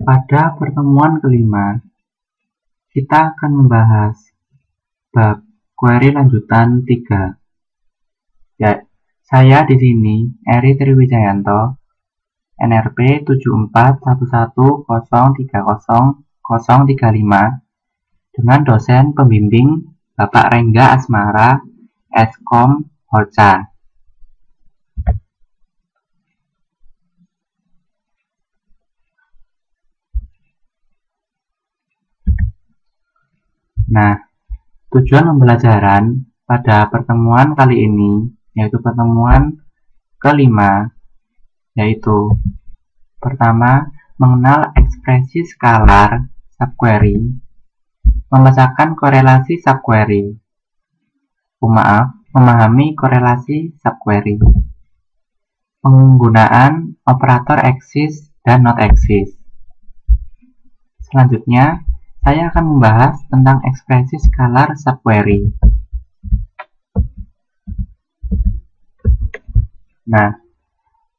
Pada pertemuan kelima, kita akan membahas bab query lanjutan 3. Ya, saya di sini Eri Triwijayanto, NRP 7411030035 dengan dosen pembimbing Bapak Rengga Asmara, Eskom Holca. Nah, tujuan pembelajaran pada pertemuan kali ini yaitu pertemuan kelima, yaitu pertama, mengenal ekspresi skalar subquery, memecahkan korelasi subquery. Memahami korelasi subquery. Penggunaan operator exist dan not exist. Selanjutnya, saya akan membahas tentang ekspresi skalar subquery. Nah,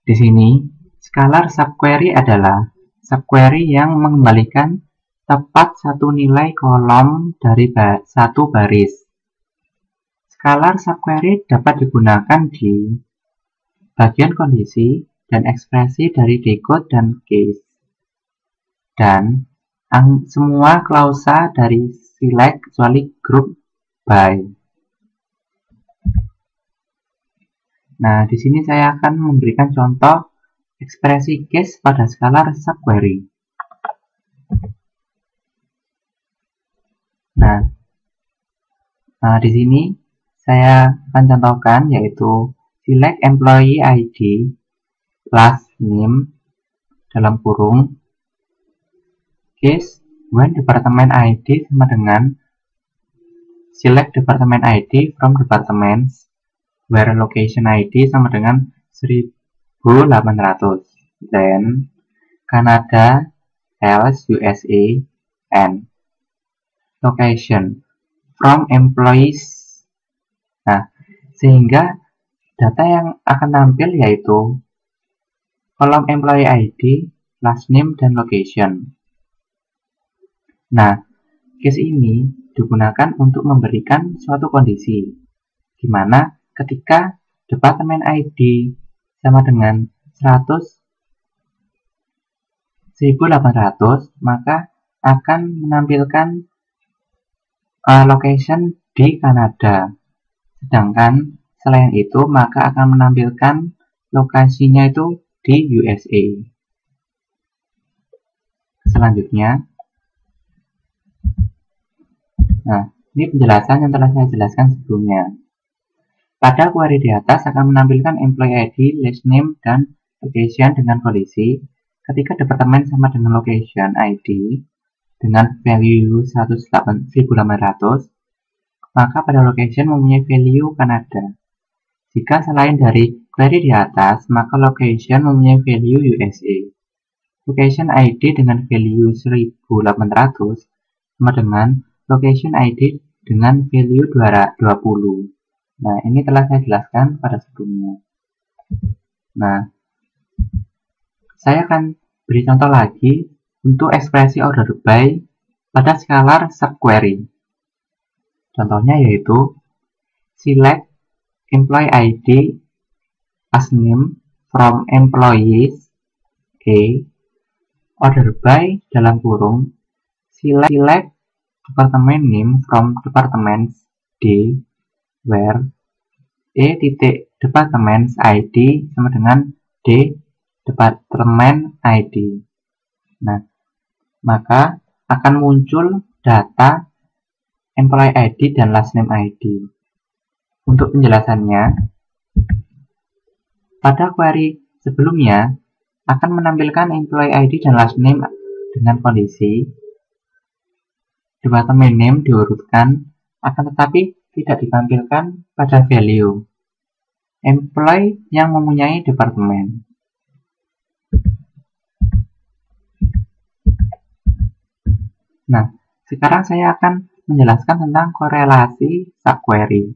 di sini skalar subquery adalah subquery yang mengembalikan tepat satu nilai kolom dari satu baris. Skalar subquery dapat digunakan di bagian kondisi dan ekspresi dari decode dan case, dan semua klausa dari select kecuali group by. Nah, di sini saya akan memberikan contoh ekspresi case pada skalar subquery. Nah, di sini saya akan contohkan yaitu select employee ID last name dalam kurung case when department ID sama dengan select department ID from departments where location ID sama dengan 1800, then Canada, else USA, and location from employees. Nah, sehingga data yang akan tampil yaitu kolom employee ID, last name, dan location. Nah, case ini digunakan untuk memberikan suatu kondisi, di mana ketika departemen ID sama dengan 1800, maka akan menampilkan location di Kanada. Sedangkan selain itu, maka akan menampilkan lokasinya itu di USA. Selanjutnya, nah, ini penjelasan yang telah saya jelaskan sebelumnya. Pada query di atas akan menampilkan employee ID, last name, dan location dengan kondisi ketika departemen sama dengan location ID dengan value 1800, maka pada location mempunyai value Kanada. Jika selain dari query di atas, maka location mempunyai value USA. Location ID dengan value 1800 sama dengan location ID dengan value 20. Nah, ini telah saya jelaskan pada sebelumnya. Nah, saya akan beri contoh lagi untuk ekspresi order by pada skalar subquery. Contohnya yaitu select employee ID as name from employees A, order by dalam kurung select department name from departments D, where departments ID sama dengan D department ID. Nah, maka akan muncul data employee ID dan last name ID. Untuk penjelasannya, pada query sebelumnya akan menampilkan employee ID dan last name dengan kondisi department name diurutkan, akan tetapi tidak ditampilkan pada value employee yang mempunyai departemen. Nah, sekarang saya akan menjelaskan tentang korelasi subquery.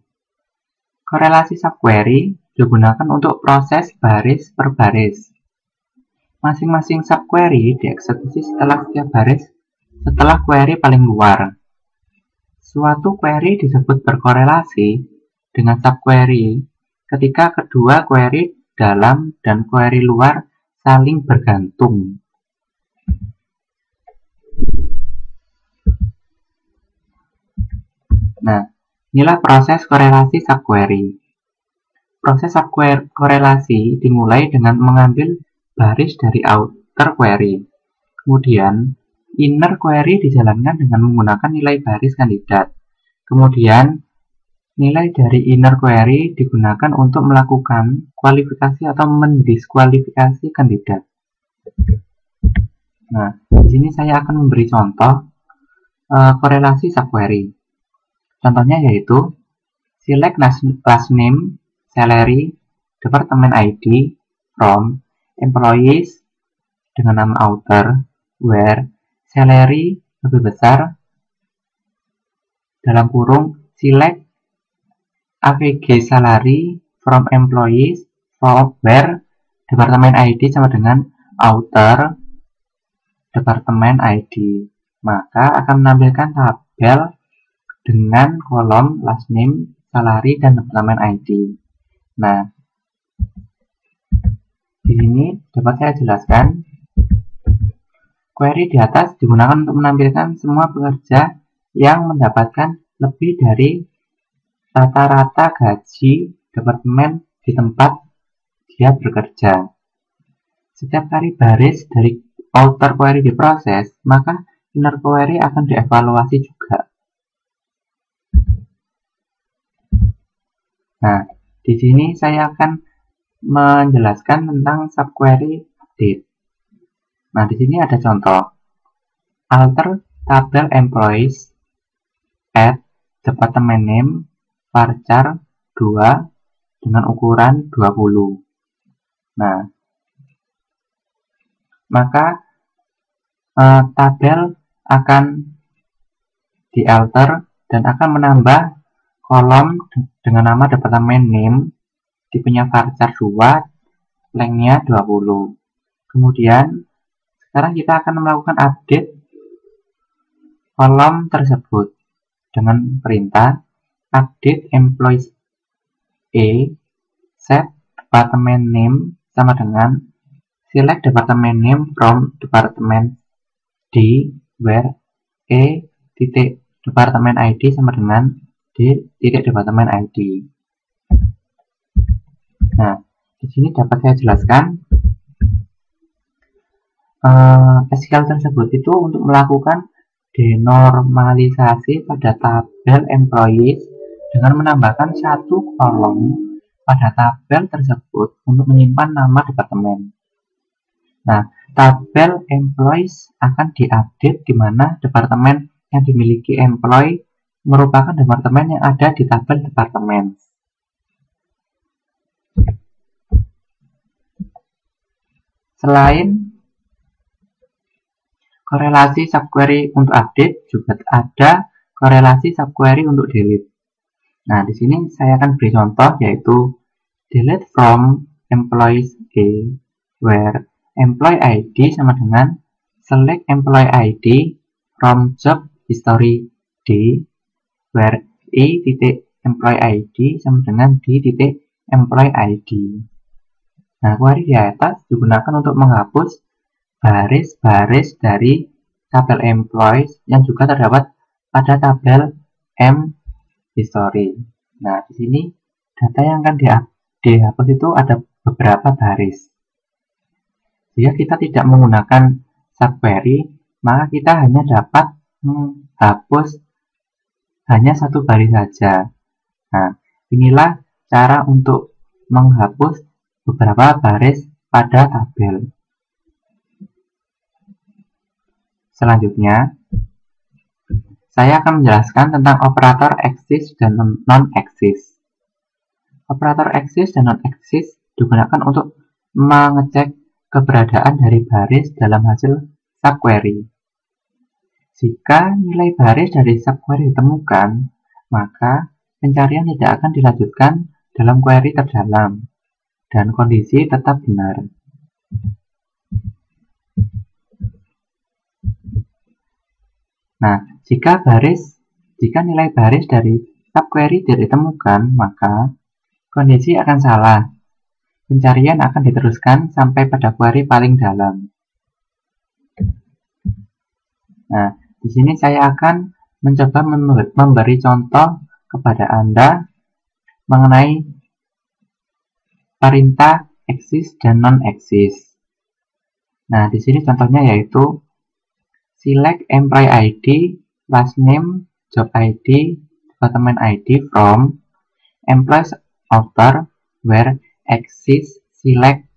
Korelasi subquery digunakan untuk proses baris per baris. Masing-masing subquery dieksekusi setelah setiap baris setelah query paling luar. Suatu query disebut berkorelasi dengan subquery ketika kedua query dalam dan query luar saling bergantung. Nah, inilah proses korelasi subquery. Proses subkorelasi dimulai dengan mengambil baris dari outer query. Kemudian, inner query dijalankan dengan menggunakan nilai baris kandidat. Kemudian, nilai dari inner query digunakan untuk melakukan kualifikasi atau mendiskualifikasi kandidat. Nah, di sini saya akan memberi contoh korelasi subquery. Contohnya yaitu select last name, salary, department ID, from, employees dengan nama outer, where salary lebih besar, dalam kurung select AVG salary from employees, from where department ID sama dengan outer department ID. Maka akan menampilkan tabel dengan kolom last name, salary, dan department ID. Nah, di sini dapat saya jelaskan, query di atas digunakan untuk menampilkan semua pekerja yang mendapatkan lebih dari rata-rata gaji departemen di tempat dia bekerja. Setiap kali baris dari outer query diproses, maka inner query akan dievaluasi juga. Nah, di sini saya akan menjelaskan tentang subquery update. Nah, di sini ada contoh. Alter tabel employees, add department name, varchar 2 dengan ukuran 20. Nah, maka tabel akan dialter dan akan menambah kolom dengan nama department name, tipenya varchar 2, lengthnya 20. Kemudian sekarang kita akan melakukan update kolom tersebut dengan perintah update employees E, set department name sama dengan select department name from department D, where E titik department ID sama dengan D titik department ID. Nah, di sini dapat saya jelaskan SQL tersebut itu untuk melakukan denormalisasi pada tabel employees dengan menambahkan satu kolom pada tabel tersebut untuk menyimpan nama departemen. Nah, tabel employees akan diupdate di mana departemen yang dimiliki employee merupakan departemen yang ada di tabel departemen. Selain korelasi subquery untuk update, juga ada korelasi subquery untuk delete. Nah, di sini saya akan beri contoh yaitu delete from employees A, where employee ID sama dengan select employee ID from job history D, where E titik employee ID sama dengan D titik employee ID. Nah, query di atas digunakan untuk menghapus baris-baris dari tabel employees yang juga terdapat pada tabel M history. Nah, di sini data yang akan dihapus itu ada beberapa baris. Jika kita tidak menggunakan subquery, maka kita hanya dapat menghapus hanya satu baris saja. Nah, inilah cara untuk menghapus beberapa baris pada tabel. Selanjutnya, saya akan menjelaskan tentang operator exist dan non-exist. Operator exist dan non-exist digunakan untuk mengecek keberadaan dari baris dalam hasil subquery. Jika nilai baris dari subquery ditemukan, maka pencarian tidak akan dilanjutkan dalam query terdalam, dan kondisi tetap benar. Nah, jika nilai baris dari subquery tidak ditemukan, maka kondisi akan salah. Pencarian akan diteruskan sampai pada query paling dalam. Nah, di sini saya akan mencoba memberi contoh kepada Anda mengenai perintah exist dan non-exist. Nah, di sini contohnya yaitu select employee ID, last name, job ID, department ID from employees author where exist select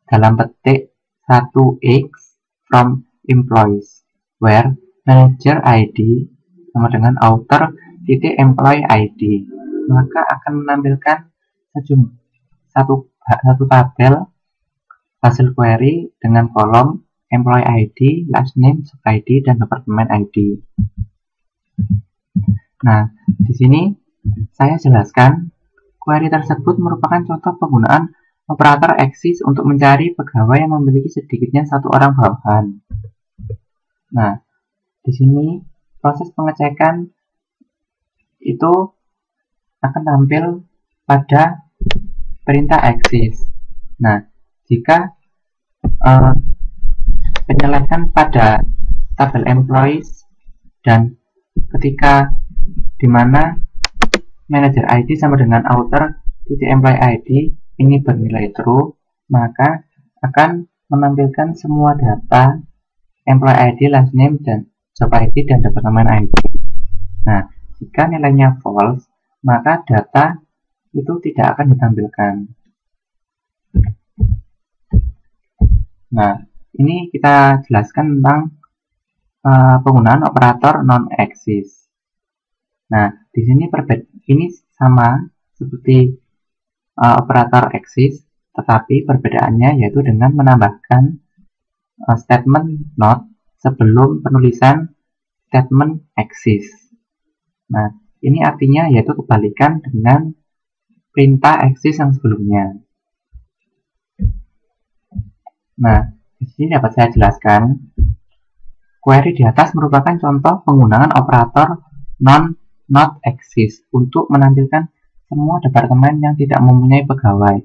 dalam petik 1x from employees where manager ID sama dengan author titik employee ID, maka akan menampilkan satu tabel hasil query dengan kolom employee ID, last name, job ID, dan department ID. Nah, di sini saya jelaskan query tersebut merupakan contoh penggunaan operator exist untuk mencari pegawai yang memiliki sedikitnya satu orang bawahan. Nah, di sini proses pengecekan itu akan tampil pada perintah exist. Nah, jika penyelekan pada tabel employees dan ketika dimana manager ID sama dengan author titik employee ID ini bernilai true, maka akan menampilkan semua data employee ID, last name, dan job ID dan department ID. Nah, jika nilainya false, maka data itu tidak akan ditampilkan. Nah, ini kita jelaskan tentang penggunaan operator non-exist. Nah, di sini ini sama seperti operator exist, tetapi perbedaannya yaitu dengan menambahkan statement not sebelum penulisan statement exist. Nah, ini artinya yaitu kebalikan dengan perintah exist yang sebelumnya. Nah, di sini dapat saya jelaskan, query di atas merupakan contoh penggunaan operator not exist untuk menampilkan semua departemen yang tidak mempunyai pegawai.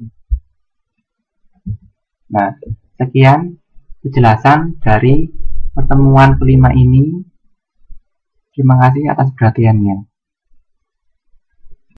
Nah, sekian penjelasan dari pertemuan kelima ini. Terima kasih atas perhatiannya.